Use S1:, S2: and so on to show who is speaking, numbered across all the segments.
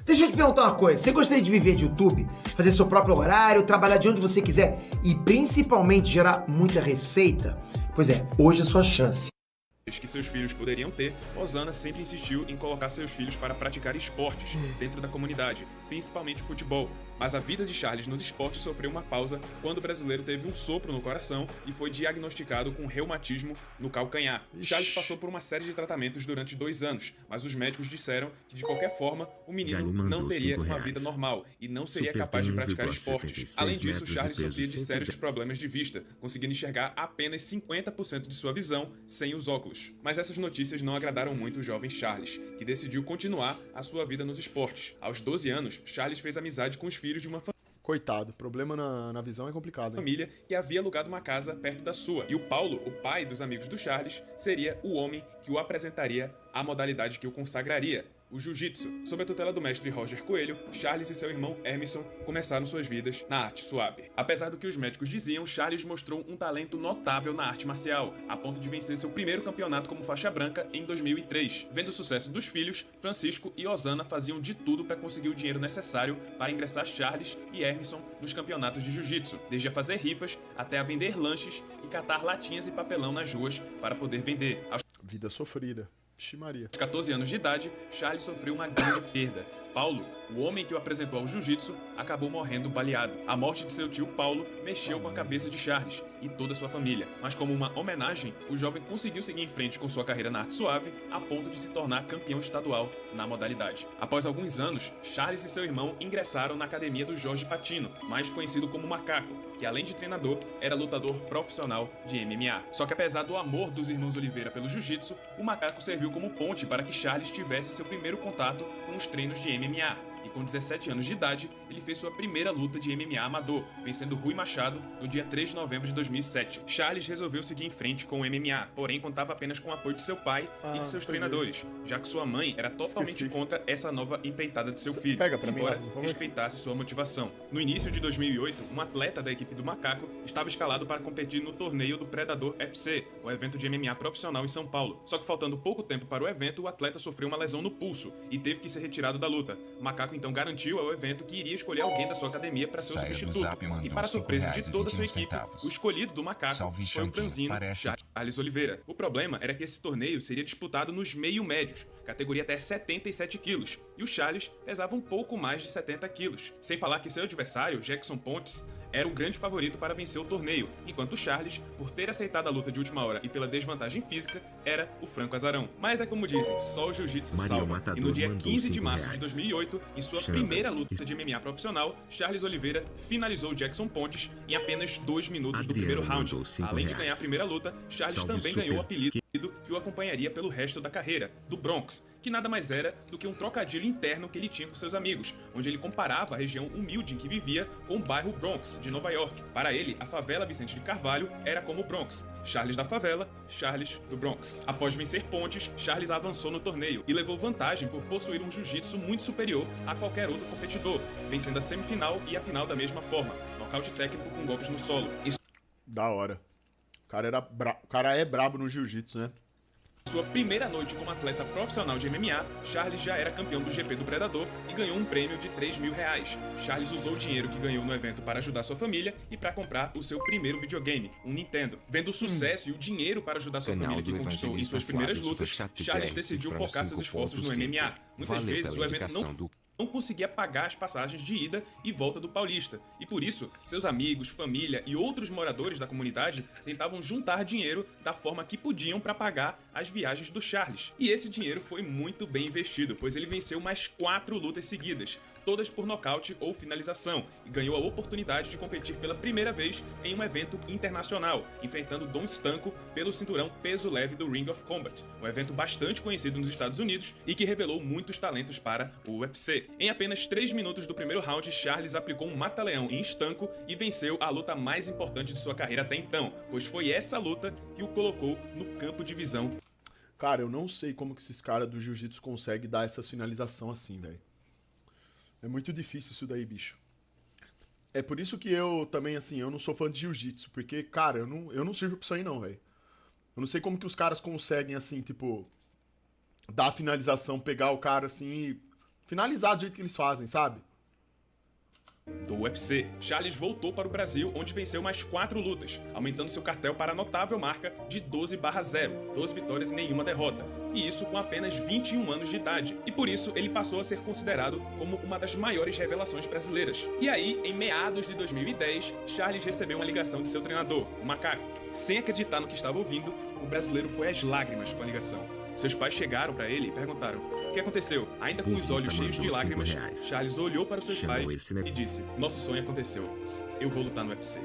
S1: Deixa eu te perguntar uma coisa, você gostaria de viver de YouTube, fazer seu próprio horário, trabalhar de onde você quiser e principalmente gerar muita receita? Pois é, hoje é a sua chance.
S2: Que seus filhos poderiam ter, Osana sempre insistiu em colocar seus filhos para praticar esportes dentro da comunidade, principalmente futebol. Mas a vida de Charles nos esportes sofreu uma pausa quando o brasileiro teve um sopro no coração e foi diagnosticado com reumatismo no calcanhar. Charles passou por uma série de tratamentos durante 2 anos, mas os médicos disseram que de qualquer forma o menino não teria uma vida normal e não seria capaz de praticar esportes. Além disso, Charles sofria de sérios problemas de vista, conseguindo enxergar apenas 50% de sua visão sem os óculos. Mas essas notícias não agradaram muito o jovem Charles, que decidiu continuar a sua vida nos esportes. Aos 12 anos, Charles fez amizade com os filhos de uma
S3: Coitado, problema na visão é complicado, hein?
S2: família que havia alugado uma casa perto da sua. E o Paulo, o pai dos amigos do Charles, seria o homem que o apresentaria à modalidade que o consagraria, o jiu-jitsu. Sob a tutela do mestre Roger Coelho, Charles e seu irmão Hermisson começaram suas vidas na arte suave. Apesar do que os médicos diziam, Charles mostrou um talento notável na arte marcial, a ponto de vencer seu primeiro campeonato como faixa branca em 2003. Vendo o sucesso dos filhos, Francisco e Osana faziam de tudo para conseguir o dinheiro necessário para ingressar Charles e Hermisson nos campeonatos de jiu-jitsu, desde a fazer rifas até a vender lanches e catar latinhas e papelão nas ruas para poder vender.
S3: Vida sofrida. Vixe Maria.
S2: Aos 14 anos de idade, Charles sofreu uma grande perda. Paulo, o homem que o apresentou ao jiu-jitsu, acabou morrendo baleado. A morte de seu tio Paulo mexeu com a cabeça de Charles e toda a sua família. Mas como uma homenagem, o jovem conseguiu seguir em frente com sua carreira na arte suave, a ponto de se tornar campeão estadual na modalidade. Após alguns anos, Charles e seu irmão ingressaram na academia do Jorge Patino, mais conhecido como Macaco, que além de treinador, era lutador profissional de MMA. Só que apesar do amor dos irmãos Oliveira pelo jiu-jitsu, o Macaco serviu como ponte para que Charles tivesse seu primeiro contato com os treinos de MMA. E com 17 anos de idade, ele fez sua primeira luta de MMA amador, vencendo Rui Machado no dia 3 de novembro de 2007. Charles resolveu seguir em frente com o MMA, porém contava apenas com o apoio de seu pai e de seus treinadores, já que sua mãe era totalmente contra essa nova empreitada de seu filho, embora respeitasse sua motivação. No início de 2008, um atleta da equipe do Macaco estava escalado para competir no torneio do Predador FC, o evento de MMA profissional em São Paulo. Só que faltando pouco tempo para o evento, o atleta sofreu uma lesão no pulso e teve que ser retirado da luta. O Macaco então garantiu ao evento que iria escolher alguém da sua academia para ser o substituto. E para surpresa de toda a sua equipe, o escolhido do Macaco foi o franzino Charles Oliveira. O problema era que esse torneio seria disputado nos meio-médios, categoria até 77 quilos, e o Charles pesava um pouco mais de 70 quilos. Sem falar que seu adversário, Jackson Pontes, era o grande favorito para vencer o torneio, enquanto Charles, por ter aceitado a luta de última hora e pela desvantagem física, era o franco azarão. Mas é como dizem, só o jiu-jitsu salva. E no dia 15 de março de 2008, em sua primeira luta de MMA profissional, Charles Oliveira finalizou Jackson Pontes em apenas 2 minutos do primeiro round. Além de ganhar a primeira luta, Charles também ganhou o apelido que o acompanharia pelo resto da carreira, do Bronx, que nada mais era do que um trocadilho interno que ele tinha com seus amigos, onde ele comparava a região humilde em que vivia com o bairro Bronx, de Nova York. Para ele, a favela Vicente de Carvalho era como o Bronx. Charles da favela, Charles do Bronx. Após vencer Pontes, Charles avançou no torneio e levou vantagem por possuir um jiu-jitsu muito superior a qualquer outro competidor, vencendo a semifinal e a final da mesma forma, nocaute técnico com golpes no solo.
S3: Da hora. O cara é brabo no jiu-jitsu, né?
S2: Sua primeira noite como atleta profissional de MMA, Charles já era campeão do GP do Predador e ganhou um prêmio de R$3.000. Charles usou o dinheiro que ganhou no evento para ajudar sua família e para comprar o seu primeiro videogame, um Nintendo. Vendo o sucesso e o dinheiro para ajudar sua família que conquistou em suas primeiras lutas, Charles decidiu focar seus esforços no MMA. Muitas vezes o evento não conseguia pagar as passagens de ida e volta do paulista, e por isso, seus amigos, família e outros moradores da comunidade tentavam juntar dinheiro da forma que podiam para pagar as viagens do Charles. E esse dinheiro foi muito bem investido, pois ele venceu mais 4 lutas seguidas, todas por nocaute ou finalização, e ganhou a oportunidade de competir pela primeira vez em um evento internacional, enfrentando Don Stanco pelo cinturão peso leve do Ring of Combat, um evento bastante conhecido nos Estados Unidos e que revelou muitos talentos para o UFC. Em apenas 3 minutos do primeiro round, Charles aplicou um mata-leão em Stanco e venceu a luta mais importante de sua carreira até então, pois foi essa luta que o colocou no campo de visão.
S3: Cara, eu não sei como que esses caras do jiu-jitsu conseguem dar essa finalização assim, velho. É muito difícil isso daí, bicho. É por isso que eu também, assim, eu não sou fã de jiu-jitsu, porque, cara, eu não sirvo pra isso aí não, velho. Eu não sei como que os caras conseguem, assim, tipo, dar a finalização, pegar o cara, assim, finalizar do jeito que eles fazem, sabe?
S2: Do UFC, Charles voltou para o Brasil, onde venceu mais 4 lutas, aumentando seu cartel para a notável marca de 12/0, 12 vitórias e nenhuma derrota, e isso com apenas 21 anos de idade, e por isso ele passou a ser considerado como uma das maiores revelações brasileiras. E aí, em meados de 2010, Charles recebeu uma ligação de seu treinador, o Macaco. Sem acreditar no que estava ouvindo, o brasileiro foi às lágrimas com a ligação. Seus pais chegaram para ele e perguntaram: o que aconteceu? Ainda com os olhos cheios de lágrimas, Charles olhou para os seus pais e disse: nosso sonho aconteceu. Eu vou lutar no UFC.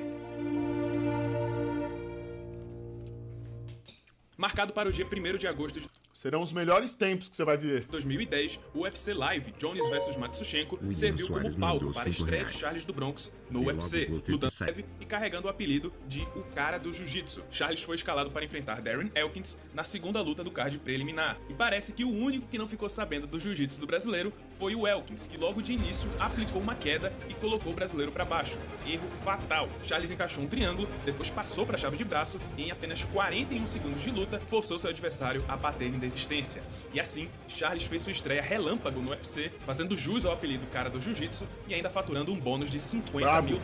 S2: Marcado para o dia 1º de agosto de
S3: Serão os melhores tempos que você vai viver.
S2: 2010, o UFC Live Jones vs Matsuchenko serviu como palco para a estreia de Charles do Bronx no UFC, lutando leve e carregando o apelido de o cara do jiu-jitsu. Charles foi escalado para enfrentar Darren Elkins na segunda luta do card preliminar. E parece que o único que não ficou sabendo do jiu-jitsu do brasileiro foi o Elkins, que logo de início aplicou uma queda e colocou o brasileiro para baixo. Erro fatal. Charles encaixou um triângulo, depois passou para a chave de braço e em apenas 41 segundos de luta forçou seu adversário a bater em desistência. E assim, Charles fez sua estreia relâmpago no UFC, fazendo jus ao apelido cara do jiu-jitsu e ainda faturando um bônus de $50 mil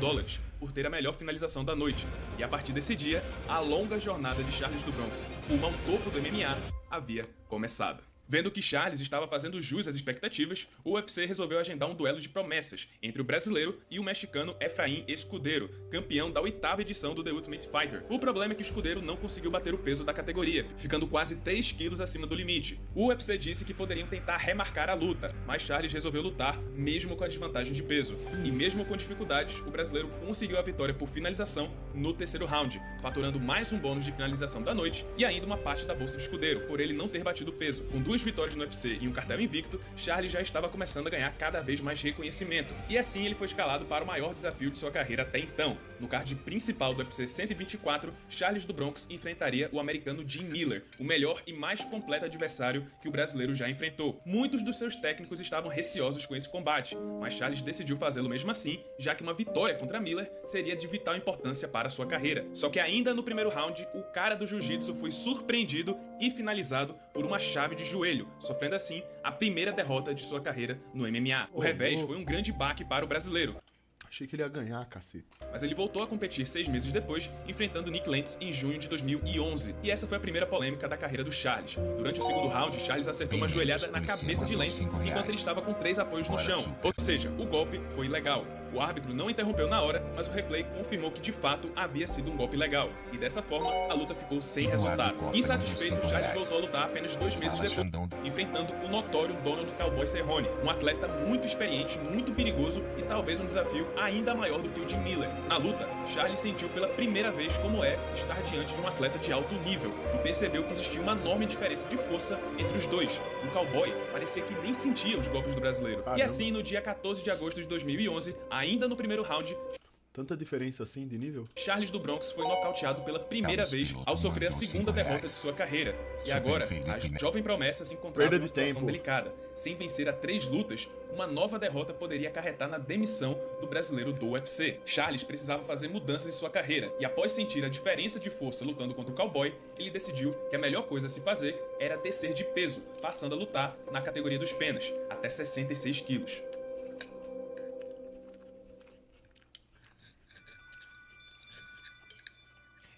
S2: por ter a melhor finalização da noite. E a partir desse dia, a longa jornada de Charles do Bronx rumo ao topo do MMA havia começado. Vendo que Charles estava fazendo jus às expectativas, o UFC resolveu agendar um duelo de promessas entre o brasileiro e o mexicano Efraim Escudero, campeão da 8ª edição do The Ultimate Fighter. O problema é que o Escudero não conseguiu bater o peso da categoria, ficando quase 3 quilos acima do limite. O UFC disse que poderiam tentar remarcar a luta, mas Charles resolveu lutar mesmo com a desvantagem de peso. E mesmo com dificuldades, o brasileiro conseguiu a vitória por finalização no 3º round, faturando mais um bônus de finalização da noite e ainda uma parte da bolsa do Escudero, por ele não ter batido o peso. Com 2 vitórias no UFC e um cartel invicto, Charles já estava começando a ganhar cada vez mais reconhecimento. E assim ele foi escalado para o maior desafio de sua carreira até então. No card principal do UFC 124, Charles do Bronx enfrentaria o americano Jim Miller, o melhor e mais completo adversário que o brasileiro já enfrentou. Muitos dos seus técnicos estavam receosos com esse combate, mas Charles decidiu fazê-lo mesmo assim, já que uma vitória contra Miller seria de vital importância para sua carreira. Só que ainda no primeiro round, o cara do jiu-jitsu foi surpreendido e finalizado por uma chave de joelho, sofrendo assim a primeira derrota de sua carreira no MMA. O revés foi um grande baque para o brasileiro.
S3: Achei que ele ia ganhar, cacete.
S2: Mas ele voltou a competir 6 meses depois, enfrentando Nick Lentz em junho de 2011. E essa foi a primeira polêmica da carreira do Charles. Durante o segundo round, Charles acertou uma joelhada na cabeça de Lentz enquanto ele estava com 3 apoios no chão. Ou seja, o golpe foi ilegal. O árbitro não interrompeu na hora, mas o replay confirmou que de fato havia sido um golpe legal. E dessa forma, a luta ficou sem resultado. Insatisfeito, Charles voltou a lutar apenas 2 meses depois, enfrentando o notório Donald Cowboy Cerrone, um atleta muito experiente, muito perigoso e talvez um desafio ainda maior do que o de Miller. Na luta, Charles sentiu pela primeira vez como é estar diante de um atleta de alto nível e percebeu que existia uma enorme diferença de força entre os dois. O cowboy parecia que nem sentia os golpes do brasileiro. Caramba. E assim, no dia 14 de agosto de 2011, ainda no primeiro round,
S3: tanta diferença assim de nível?
S2: Charles do Bronx foi nocauteado pela primeira vez ao sofrer a segunda derrota de sua carreira. E agora, a jovem promessa se encontrava em uma situação delicada. Sem vencer a 3 lutas, uma nova derrota poderia acarretar na demissão do brasileiro do UFC. Charles precisava fazer mudanças em sua carreira, e após sentir a diferença de força lutando contra o cowboy, ele decidiu que a melhor coisa a se fazer era descer de peso, passando a lutar na categoria dos penas, até 66 quilos.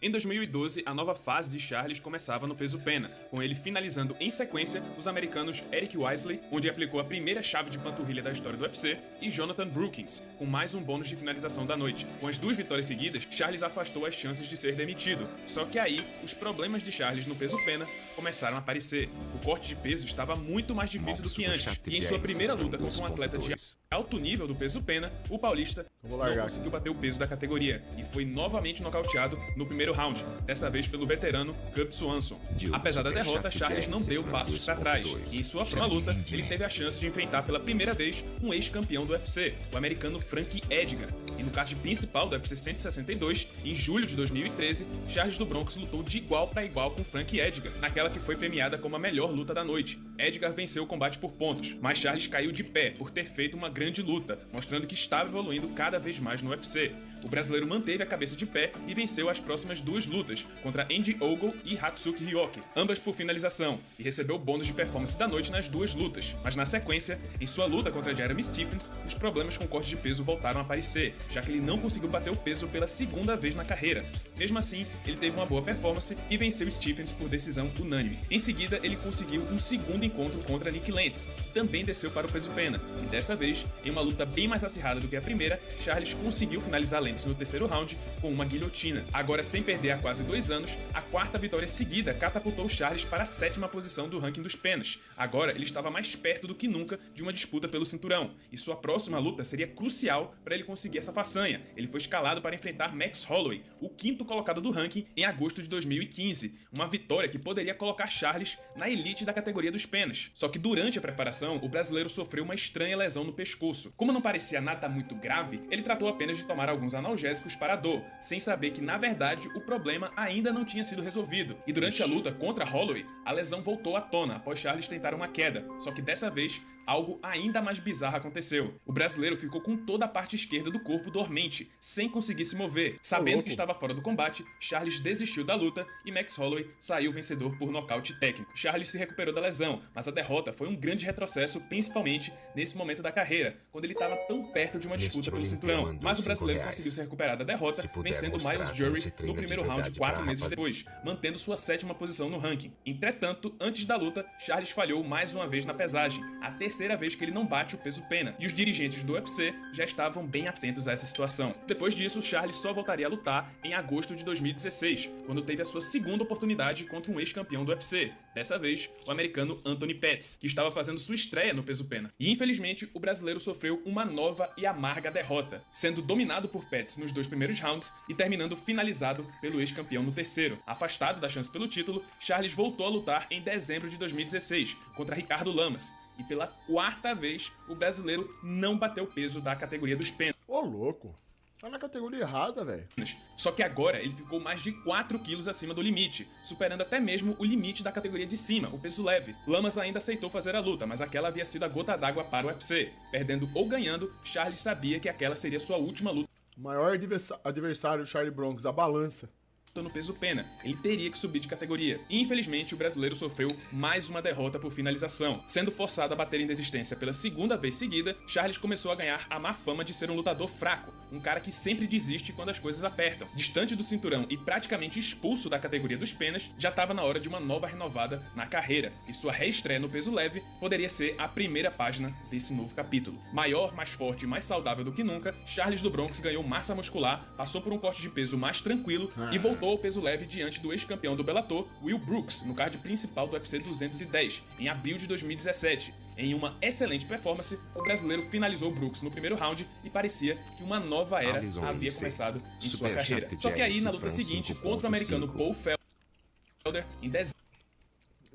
S2: Em 2012, a nova fase de Charles começava no peso pena, com ele finalizando em sequência os americanos Eric Weissley, onde aplicou a primeira chave de panturrilha da história do UFC, e Jonathan Brookins, com mais um bônus de finalização da noite. Com as 2 vitórias seguidas, Charles afastou as chances de ser demitido. Só que aí, os problemas de Charles no peso pena começaram a aparecer. O corte de peso estava muito mais difícil do que antes, e em sua primeira luta contra um atleta de alto nível do peso pena, o paulista não conseguiu bater o peso da categoria, e foi novamente nocauteado no primeiro round, dessa vez pelo veterano Cub Swanson. Apesar da derrota, Charles não deu passos para trás, e em sua próxima luta, ele teve a chance de enfrentar pela primeira vez um ex-campeão do UFC, o americano Frank Edgar. E no card principal do UFC 162, em julho de 2013, Charles do Bronx lutou de igual para igual com Frank Edgar, naquela que foi premiada como a melhor luta da noite. Edgar venceu o combate por pontos, mas Charles caiu de pé por ter feito uma grande luta, mostrando que estava evoluindo cada vez mais no UFC. O brasileiro manteve a cabeça de pé e venceu as próximas 2 lutas contra Andy Ogle e Hatsuki Ryoki, ambas por finalização, e recebeu o bônus de performance da noite nas 2 lutas. Mas na sequência, em sua luta contra Jeremy Stephens, os problemas com corte de peso voltaram a aparecer, já que ele não conseguiu bater o peso pela 2ª vez na carreira. Mesmo assim, ele teve uma boa performance e venceu Stephens por decisão unânime. Em seguida, ele conseguiu um segundo encontro contra Nick Lentz, que também desceu para o peso pena, e dessa vez, em uma luta bem mais acirrada do que a primeira, Charles conseguiu finalizar Lentz no terceiro round com uma guilhotina. Agora, sem perder há quase 2 anos, a 4ª vitória seguida catapultou Charles para a 7ª posição do ranking dos penas. Agora, ele estava mais perto do que nunca de uma disputa pelo cinturão, e sua próxima luta seria crucial para ele conseguir essa façanha. Ele foi escalado para enfrentar Max Holloway, o 5º colocado do ranking, em agosto de 2015, uma vitória que poderia colocar Charles na elite da categoria dos penas. Só que durante a preparação, o brasileiro sofreu uma estranha lesão no pescoço. Como não parecia nada muito grave, ele tratou apenas de tomar alguns analgésicos para a dor, sem saber que, na verdade, o problema ainda não tinha sido resolvido. E durante a luta contra Holloway, a lesão voltou à tona após Charles tentar uma queda, só que dessa vez, algo ainda mais bizarro aconteceu. O brasileiro ficou com toda a parte esquerda do corpo dormente, sem conseguir se mover. Sabendo que estava fora do combate, Charles desistiu da luta e Max Holloway saiu vencedor por nocaute técnico. Charles se recuperou da lesão, mas a derrota foi um grande retrocesso, principalmente nesse momento da carreira, quando ele estava tão perto de uma disputa pelo cinturão. Mas o brasileiro conseguiu se recuperar da derrota, vencendo Miles Jury no primeiro round 4 meses depois, mantendo sua 7ª posição no ranking. Entretanto, antes da luta, Charles falhou mais uma vez na pesagem, a terceira vez que ele não bate o peso pena, e os dirigentes do UFC já estavam bem atentos a essa situação. Depois disso, Charles só voltaria a lutar em agosto de 2016, quando teve a sua 2ª oportunidade contra um ex-campeão do UFC, dessa vez o americano Anthony Pettis, que estava fazendo sua estreia no peso pena. E infelizmente, o brasileiro sofreu uma nova e amarga derrota, sendo dominado por Pettis nos 2 primeiros rounds e terminando finalizado pelo ex-campeão no terceiro. Afastado da chance pelo título, Charles voltou a lutar em dezembro de 2016 contra Ricardo Lamas, e pela 4ª vez o brasileiro não bateu o peso da categoria dos penas.
S3: Ô, louco. Tá na categoria errada, velho.
S2: Só que agora ele ficou mais de 4 quilos acima do limite, superando até mesmo o limite da categoria de cima, o peso leve. Lamas ainda aceitou fazer a luta, mas aquela havia sido a gota d'água para o UFC. Perdendo ou ganhando, Charles sabia que aquela seria sua última luta.
S3: O maior adversário, Charlie Bronx, a balança.
S2: No peso pena, ele teria que subir de categoria. E infelizmente o brasileiro sofreu mais uma derrota por finalização. Sendo forçado a bater em desistência pela 2ª vez seguida, Charles começou a ganhar a má fama de ser um lutador fraco, um cara que sempre desiste quando as coisas apertam. Distante do cinturão e praticamente expulso da categoria dos penas, já estava na hora de uma nova renovada na carreira, e sua reestreia no peso leve poderia ser a primeira página desse novo capítulo. Maior, mais forte e mais saudável do que nunca, Charles do Bronx ganhou massa muscular, passou por um corte de peso mais tranquilo e voltou ao peso leve diante do ex-campeão do Bellator, Will Brooks, no card principal do UFC 210, em abril de 2017. Em uma excelente performance, o brasileiro finalizou Brooks no primeiro round e parecia que uma nova era havia começado em sua carreira. Só que aí, na luta seguinte, contra o americano Paul Felder, em dezembro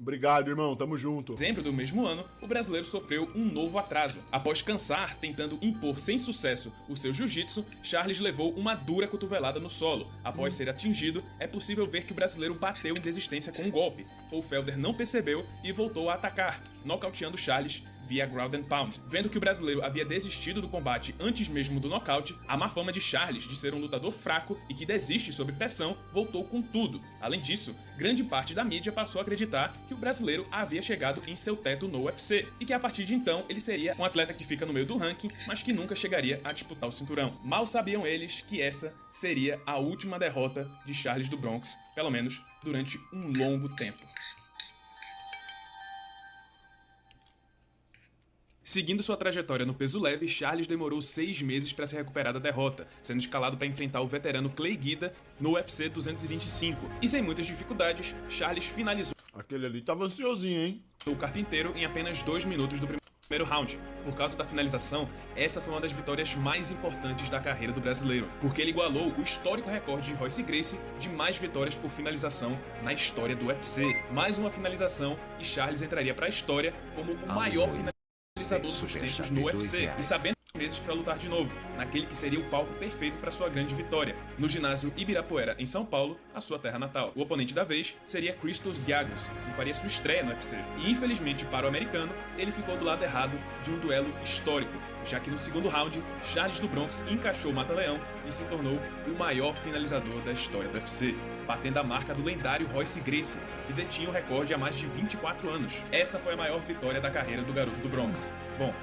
S3: Obrigado, irmão. Tamo junto.
S2: do mesmo ano, o brasileiro sofreu um novo atraso. Após cansar tentando impor sem sucesso o seu jiu-jitsu, Charles levou uma dura cotovelada no solo. Após ser atingido, é possível ver que o brasileiro bateu em desistência com um golpe. Paul Felder não percebeu e voltou a atacar, nocauteando Charles via ground and pound. Vendo que o brasileiro havia desistido do combate antes mesmo do nocaute, a má fama de Charles de ser um lutador fraco e que desiste sob pressão voltou com tudo. Além disso, grande parte da mídia passou a acreditar que o brasileiro havia chegado em seu teto no UFC e que a partir de então ele seria um atleta que fica no meio do ranking, mas que nunca chegaria a disputar o cinturão. Mal sabiam eles que essa seria a última derrota de Charles do Bronx, pelo menos durante um longo tempo. Seguindo sua trajetória no peso leve, Charles demorou 6 meses para se recuperar da derrota, sendo escalado para enfrentar o veterano Clay Guida no UFC 225. E sem muitas dificuldades, Charles finalizou
S3: Aquele ali tava ansiosinho, hein?
S2: o carpinteiro em apenas 2 minutos do primeiro round. Por causa da finalização, essa foi uma das vitórias mais importantes da carreira do brasileiro, porque ele igualou o histórico recorde de Royce Gracie de mais vitórias por finalização na história do UFC. Mais uma finalização e Charles entraria para a história como o maior finalizador dos tempos no UFC. E sabendo meses para lutar de novo, naquele que seria o palco perfeito para sua grande vitória, no ginásio Ibirapuera, em São Paulo, a sua terra natal. O oponente da vez seria Christos Giagos, que faria sua estreia no UFC. E infelizmente para o americano, ele ficou do lado errado de um duelo histórico, já que no segundo round, Charles do Bronx encaixou o Mata-Leão e se tornou o maior finalizador da história do UFC, batendo a marca do lendário Royce Gracie, que detinha o recorde há mais de 24 anos. Essa foi a maior vitória da carreira do garoto do Bronx. Bom,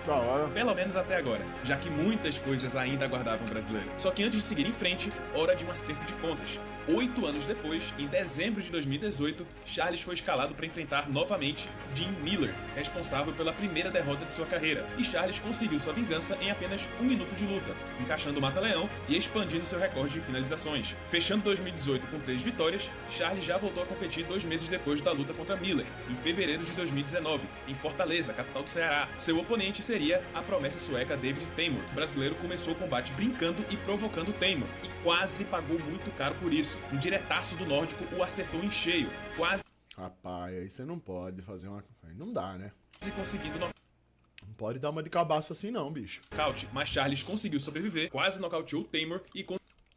S2: pelo menos até agora, já que muitas coisas ainda aguardavam o brasileiro. Só que antes de seguir em frente, hora de um acerto de contas. 8 anos depois, em dezembro de 2018, Charles foi escalado para enfrentar novamente Jim Miller, responsável pela primeira derrota de sua carreira. E Charles conseguiu sua vingança em apenas 1 minuto de luta, encaixando o Mata-Leão e expandindo seu recorde de finalizações. Fechando 2018 com 3 vitórias, Charles já voltou a competir 2 meses depois da luta contra Miller, em fevereiro de 2019, em Fortaleza, capital do Ceará. Seu oponente seria a promessa sueca David Teymur. O brasileiro começou o combate brincando e provocando Teymur, e quase pagou muito caro por isso. Um diretaço do nórdico o acertou em cheio, quase...
S3: Rapaz, aí você não pode fazer uma... Aí não dá, né?
S2: conseguindo
S3: Não pode dar uma de cabaço assim não, bicho.
S2: nocaute, mas Charles conseguiu sobreviver, quase nocauteou Teymur e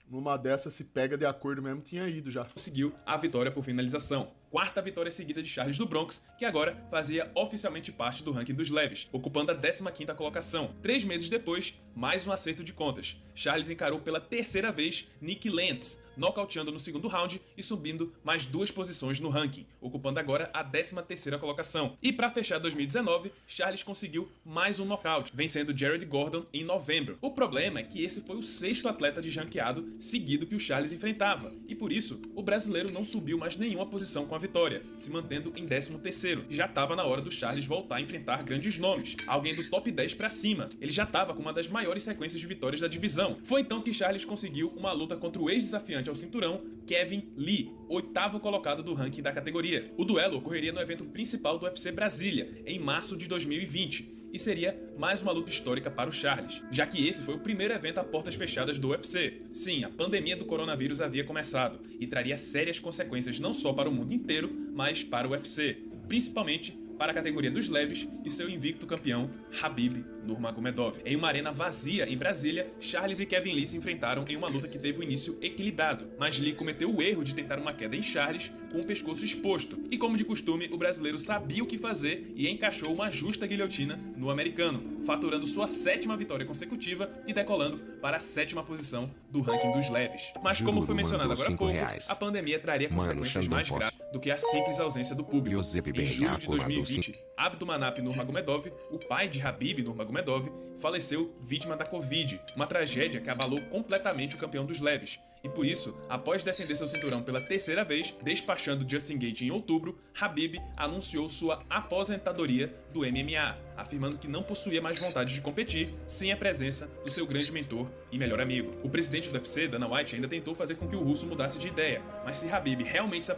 S3: Numa dessas, se pega de acordo mesmo, tinha ido já.
S2: conseguiu a vitória por finalização. Quarta vitória seguida de Charles do Bronx, que agora fazia oficialmente parte do ranking dos leves, ocupando a 15ª colocação. 3 meses depois, mais um acerto de contas. Charles encarou pela terceira vez Nick Lentz, nocauteando no segundo round e subindo mais 2 posições no ranking, ocupando agora a 13ª colocação. E para fechar 2019, Charles conseguiu mais um nocaute, vencendo Jared Gordon em novembro. O problema é que esse foi o 6º atleta de ranqueado seguido que o Charles enfrentava, e por isso, o brasileiro não subiu mais nenhuma posição com a vitória, se mantendo em 13º. Já estava na hora do Charles voltar a enfrentar grandes nomes, alguém do top 10 para cima. Ele já estava com uma das maiores sequências de vitórias da divisão. Foi então que Charles conseguiu uma luta contra o ex-desafiante ao cinturão, Kevin Lee, 8º colocado do ranking da categoria. O duelo ocorreria no evento principal do UFC Brasília, em março de 2020. E seria mais uma luta histórica para o Charles, já que esse foi o primeiro evento a portas fechadas do UFC. Sim, a pandemia do coronavírus havia começado e traria sérias consequências não só para o mundo inteiro, mas para o UFC, principalmente para a categoria dos leves e seu invicto campeão, Khabib Nurmagomedov. Em uma arena vazia em Brasília, Charles e Kevin Lee se enfrentaram em uma luta que teve um início equilibrado, mas Lee cometeu o erro de tentar uma queda em Charles com o pescoço exposto, e como de costume, o brasileiro sabia o que fazer e encaixou uma justa guilhotina no americano, faturando sua 7ª vitória consecutiva e decolando para a 7ª posição do ranking dos leves. Mas como foi mencionado agora há pouco, a pandemia traria consequências mais graves do que a simples ausência do público. Em julho de 2020, Abdulmanap Nurmagomedov, o pai de Khabib Nurmagomedov, faleceu vítima da Covid, uma tragédia que abalou completamente o campeão dos leves. E por isso, após defender seu cinturão pela terceira vez, despachando Justin Gaethje em outubro, Khabib anunciou sua aposentadoria do MMA, afirmando que não possuía mais vontade de competir sem a presença do seu grande mentor e melhor amigo. O presidente do UFC, Dana White, ainda tentou fazer com que o russo mudasse de ideia, mas se Khabib realmente se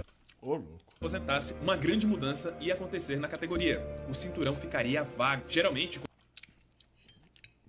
S2: aposentasse, uma grande mudança ia acontecer na categoria. O cinturão ficaria vago. Geralmente,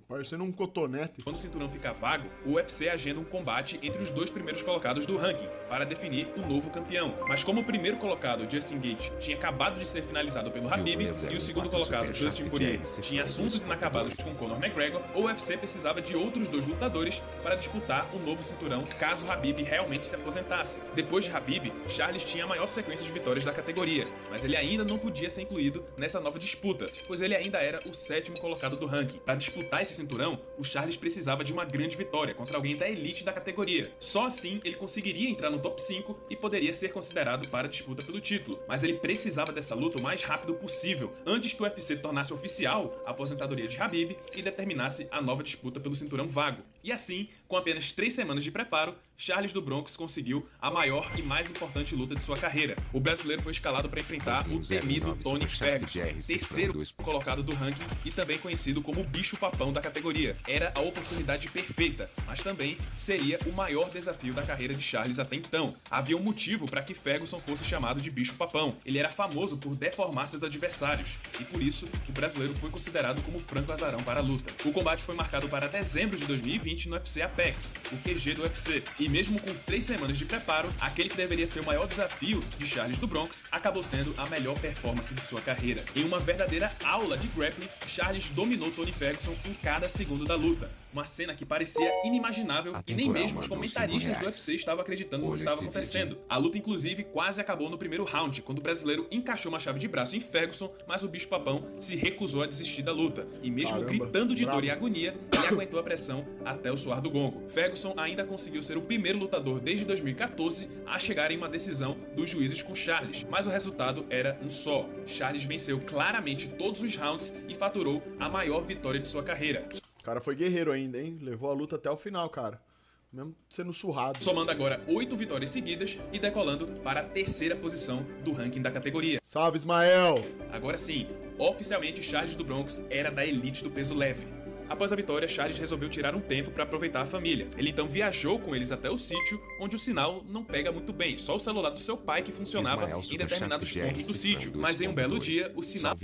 S3: parecendo um cotonete.
S2: quando o cinturão fica vago, o UFC agenda um combate entre os 2 primeiros colocados do ranking para definir o novo campeão. Mas como o primeiro colocado, Justin Gaethje, tinha acabado de ser finalizado pelo Khabib e o segundo colocado, Dustin Poirier, tinha assuntos inacabados com Conor McGregor, o UFC precisava de outros 2 lutadores para disputar o novo cinturão caso Khabib realmente se aposentasse. Depois de Khabib, Charles tinha a maior sequência de vitórias da categoria, mas ele ainda não podia ser incluído nessa nova disputa, pois ele ainda era o 7º colocado do ranking. Para disputar esse cinturão, o Charles precisava de uma grande vitória contra alguém da elite da categoria. Só assim ele conseguiria entrar no top 5 e poderia ser considerado para a disputa pelo título. Mas ele precisava dessa luta o mais rápido possível, antes que o UFC tornasse oficial a aposentadoria de Khabib e determinasse a nova disputa pelo cinturão vago. E assim, com apenas 3 semanas de preparo, Charles do Bronx conseguiu a maior e mais importante luta de sua carreira. O brasileiro foi escalado para enfrentar o temido Tony Ferguson, terceiro colocado do ranking e também conhecido como o bicho-papão da categoria. Era a oportunidade perfeita, mas também seria o maior desafio da carreira de Charles até então. Havia um motivo para que Ferguson fosse chamado de bicho-papão. Ele era famoso por deformar seus adversários, e por isso o brasileiro foi considerado como franco azarão para a luta. O combate foi marcado para dezembro de 2020 no UFC Apex, o QG do UFC, e mesmo com 3 semanas de preparo, aquele que deveria ser o maior desafio de Charles do Bronx acabou sendo a melhor performance de sua carreira. Em uma verdadeira aula de grappling, Charles dominou Tony Ferguson em cada cada segundo da luta. Uma cena que parecia inimaginável e nem mesmo os comentaristas do UFC estavam acreditando no que estava acontecendo. A luta, inclusive, quase acabou no primeiro round, quando o brasileiro encaixou uma chave de braço em Ferguson, mas o bicho-papão se recusou a desistir da luta. E mesmo gritando de dor e agonia, ele aguentou a pressão até o soar do gongo. Ferguson ainda conseguiu ser o primeiro lutador desde 2014 a chegar em uma decisão dos juízes com Charles, mas o resultado era um só. Charles venceu claramente todos os rounds e faturou a maior vitória de sua carreira.
S3: O cara foi guerreiro ainda, hein? Levou a luta até o final, cara. Mesmo sendo surrado.
S2: Somando agora 8 vitórias seguidas e decolando para a terceira posição do ranking da categoria.
S3: Salve, Ismael!
S2: Agora sim, oficialmente Charles do Bronx era da elite do peso leve. Após a vitória, Charles resolveu tirar um tempo para aproveitar a família. Ele então viajou com eles até o sítio, onde o sinal não pega muito bem, só o celular do seu pai que funcionava em determinados pontos do sítio. Mas em um belo dia, o sinal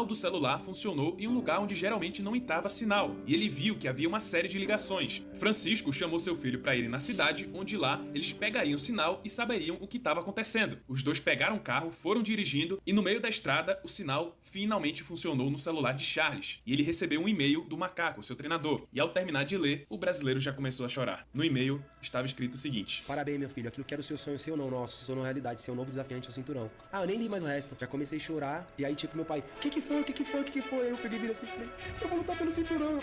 S2: do celular funcionou em um lugar onde geralmente não entrava sinal, e ele viu que havia uma série de ligações. Francisco chamou seu filho para irem na cidade, onde lá eles pegariam o sinal e saberiam o que estava acontecendo. Os dois pegaram o carro, foram dirigindo, e no meio da estrada, o sinal finalmente funcionou no celular de Charles, e ele recebeu um e-mail do Macaco, seu treinador, e ao terminar de ler, o brasileiro já começou a chorar. No e-mail estava escrito o seguinte:
S4: parabéns, meu filho, aquilo que era o seu sonho, seu não, nossa, se tornou realidade, seu novo desafiante ao cinturão. Ah, eu nem li mais o resto, já comecei a chorar, e aí tipo, meu pai, o que foi? Aí eu peguei e virei assim, eu vou lutar pelo cinturão.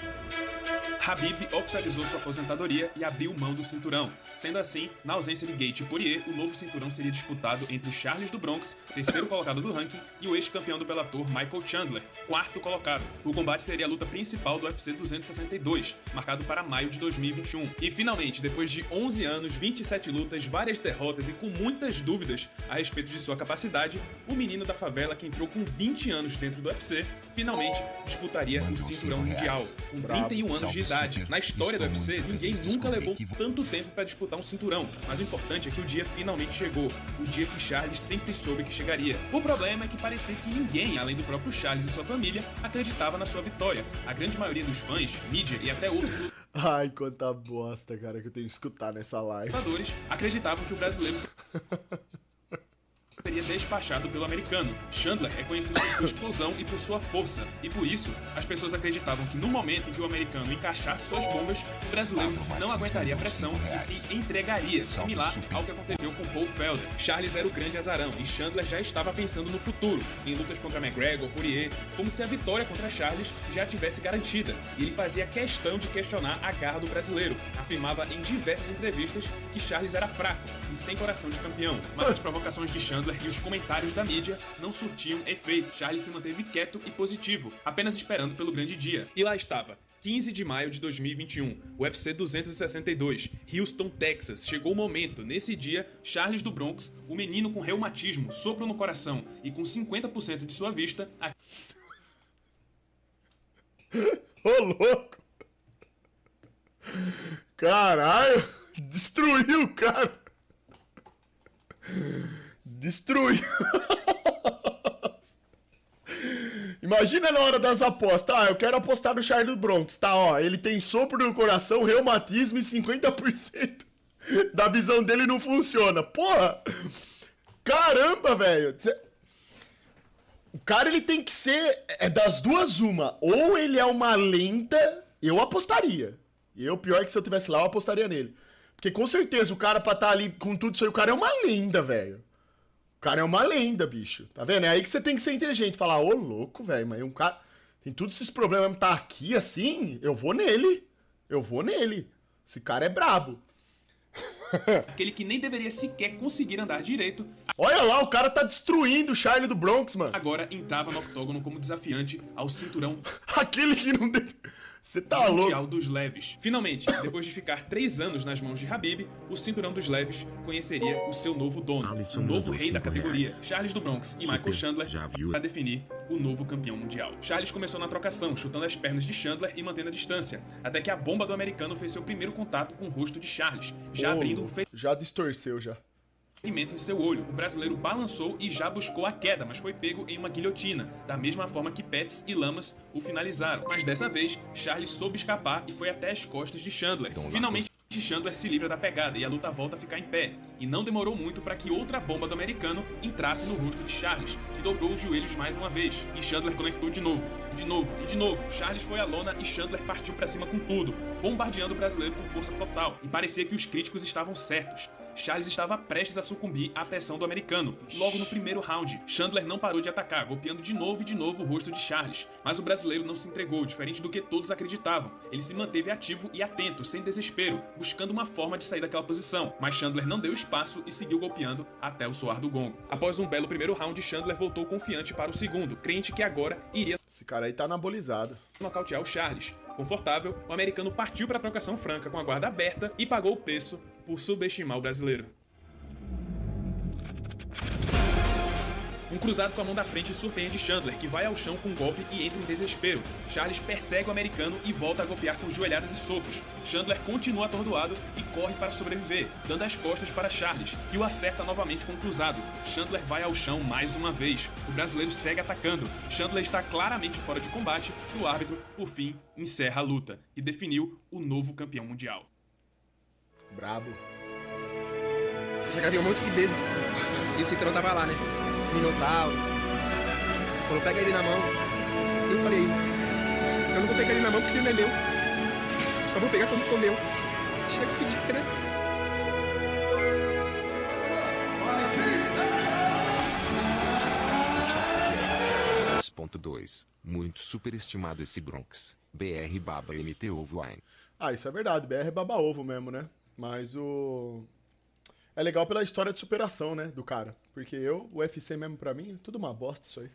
S2: Khabib oficializou sua aposentadoria e abriu mão do cinturão. Sendo assim, na ausência de Gaethje e Poirier, o novo cinturão seria disputado entre Charles do Bronx, terceiro colocado do ranking, e o ex-campeão do Bellator Michael Chandler, quarto colocado. O combate seria a luta principal do UFC 262, marcado para maio de 2021. E finalmente, depois de 11 anos, 27 lutas, várias derrotas e com muitas dúvidas a respeito de sua capacidade, o menino da favela que entrou com 20 anos dentro do UFC, finalmente disputaria o cinturão mundial, com 31 anos de idade. Na história do UFC, ninguém nunca levou tanto tempo para disputar um cinturão, mas o importante é que o dia finalmente chegou, o dia que Charles sempre soube que chegaria. O problema é que parecia que ninguém, além do próprio Charles e sua família, acreditava na sua vitória. A grande maioria dos fãs, mídia e até outros
S3: Ai, quanta bosta, cara, que eu tenho que escutar nessa live.
S2: lutadores acreditavam que o brasileiro seria despachado pelo americano. Chandler é conhecido por sua explosão e por sua força, e por isso, as pessoas acreditavam que no momento em que o americano encaixasse suas bombas, o brasileiro não aguentaria a pressão e se entregaria, similar ao que aconteceu com Paul Felder. Charles era o grande azarão, e Chandler já estava pensando no futuro, em lutas contra McGregor, Poirier, como se a vitória contra Charles já tivesse garantida, e ele fazia questão de questionar a garra do brasileiro, afirmava em diversas entrevistas que Charles era fraco e sem coração de campeão, mas as provocações de Chandler e os comentários da mídia não surtiam efeito. Charles se manteve quieto e positivo, apenas esperando pelo grande dia. E lá estava, 15 de maio de 2021, UFC 262, Houston, Texas. Chegou o momento. Nesse dia, Charles do Bronx, o menino com reumatismo, sopro no coração e com 50% de sua vista...
S3: Ô, louco! Caralho! Destruiu, cara! Destruiu! Imagina na hora das apostas. Ah, eu quero apostar no Charles do Bronx. Tá, ó, ele tem sopro no coração, reumatismo e 50% da visão dele não funciona. Porra! Caramba, velho! O cara, ele tem que ser... É das duas uma. Ou ele é uma lenda, eu apostaria. Pior que se eu tivesse lá, eu apostaria nele. Porque com certeza o cara pra estar ali com tudo isso aí, o cara é uma lenda, velho. O cara é uma lenda, bicho. Tá vendo? É aí que você tem que ser inteligente. Falar, ô louco, velho, mas um cara tem todos esses problemas, mas tá aqui assim, eu vou nele. Esse cara é brabo.
S2: Aquele que nem deveria sequer conseguir andar direito.
S3: Olha lá, o cara tá destruindo o Charlie do Bronx, mano.
S2: Agora entrava no octógono como desafiante ao cinturão
S3: Aquele que não deve... Você tá
S2: mundial
S3: louco.
S2: dos leves. Finalmente, depois de ficar 3 anos nas mãos de Khabib, o cinturão dos leves conheceria o seu novo dono, o novo rei da categoria, Charles do Bronx e Michael Chandler, para definir o novo campeão mundial. Charles começou na trocação, chutando as pernas de Chandler e mantendo a distância, até que a bomba do americano fez seu primeiro contato com o rosto de Charles, já abrindo um
S3: Já distorceu, já.
S2: ferimento em seu olho. O brasileiro balançou e já buscou a queda, mas foi pego em uma guilhotina, da mesma forma que Pettis e Lamas o finalizaram. Mas dessa vez, Charles soube escapar e foi até as costas de Chandler. Finalmente Chandler se livra da pegada e a luta volta a ficar em pé. E não demorou muito para que outra bomba do americano entrasse no rosto de Charles, que dobrou os joelhos mais uma vez. E Chandler conectou de novo, de novo e de novo. Charles foi à lona e Chandler partiu para cima com tudo, bombardeando o brasileiro com força total. E parecia que os críticos estavam certos. Charles estava prestes a sucumbir à pressão do americano, logo no primeiro round. Chandler não parou de atacar, golpeando de novo e de novo o rosto de Charles. Mas o brasileiro não se entregou, diferente do que todos acreditavam. Ele se manteve ativo e atento, sem desespero, buscando uma forma de sair daquela posição. Mas Chandler não deu espaço e seguiu golpeando até o soar do gongo. Após um belo primeiro round, Chandler voltou confiante para o segundo, crente que agora iria
S3: Esse cara aí tá anabolizado.
S2: nocautear o Charles. Confortável, o americano partiu para a trocação franca com a guarda aberta e pagou o preço por subestimar o brasileiro. Um cruzado com a mão da frente surpreende Chandler, que vai ao chão com um golpe e entra em desespero. Charles persegue o americano e volta a golpear com joelhadas e socos. Chandler continua atordoado e corre para sobreviver, dando as costas para Charles, que o acerta novamente com um cruzado. Chandler vai ao chão mais uma vez. O brasileiro segue atacando. Chandler está claramente fora de combate e o árbitro, por fim, encerra a luta, que definiu o novo campeão mundial.
S3: Brabo.
S4: Já gravei um monte de vezes. E o cinturão tava lá, né? Minotauro. Falou, pega ele na mão. Eu falei, eu não vou pegar ele na mão porque ele não é meu. Só vou pegar quando for meu. Chega de pedir, né?
S5: Muito superestimado esse Bronx. BR Baba MT Ovo Wine.
S3: Ah, isso é verdade. BR é baba-ovo mesmo, né? Mas o... É legal pela história de superação, né, do cara. Porque o UFC mesmo pra mim, é tudo uma bosta isso aí.